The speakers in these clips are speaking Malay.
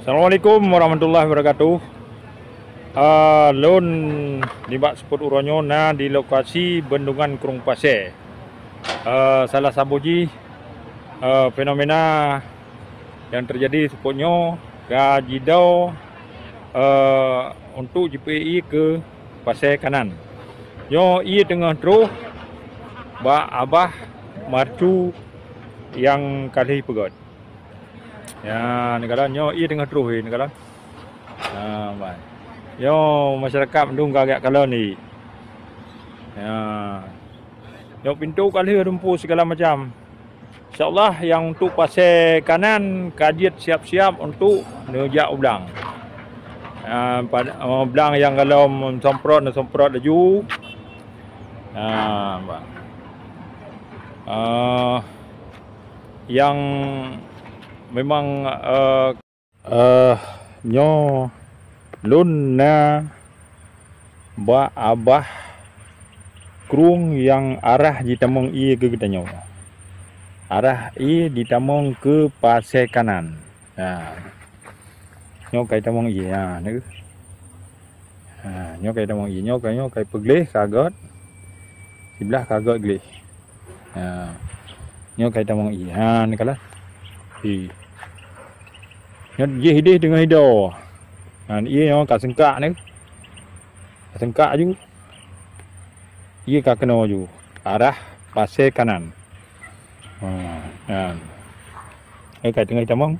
Assalamualaikum warahmatullahi wabarakatuh. Lon libat spot uronyo na di lokasi bendungan Krung Pasir. Salah sabuji fenomena yang terjadi sepotnyo gajidau untuk JPI ke Pasir Kanan. Yo ia tengah terus ba abah marcu yang kali pegot. Ya, negara nyo ia tengah terus negara. Baik. Yo masyarakat mendung agak kalau ni. Ya. Yo pintu kali rumpu segala macam. InsyaAllah yang untuk Pasir Kanan kajiat siap-siap untuk nejak ulang. Ulang yang kalau semprot laju. Yang memang nyo lun na ba abah krung yang arah ditamong i ke getanyo. Arah i ditamong ke Pasir Kanan. Nyo kai tamong i ni. Nyo kai tamong i, nyo kai peglih kagot. Sebelah kagot glih. Nyo kai tamong i. Ni kala. Dia hidih dengan hidau. Ia yang kat sengkak ni. Kat sengkak je. Ia kat kena je. Arah Pasir Kanan. Ia kat tengah hitam.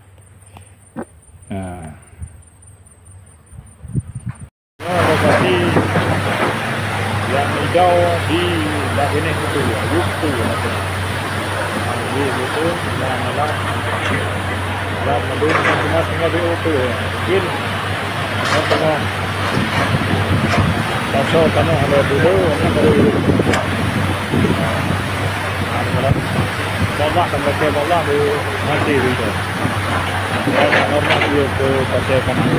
Lokasi yang hidau di bahagian itu. Yuku. Ini itu yang adalah dalam mendukung tengah-tengah BOP mungkin tengah pasal tanah ada dulu orang baru Allah sampai ke Allah di mati itu normal dia ke Pasir Kanan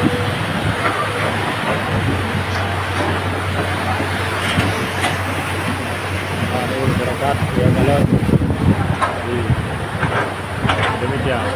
ini berkat ya kalau demikian.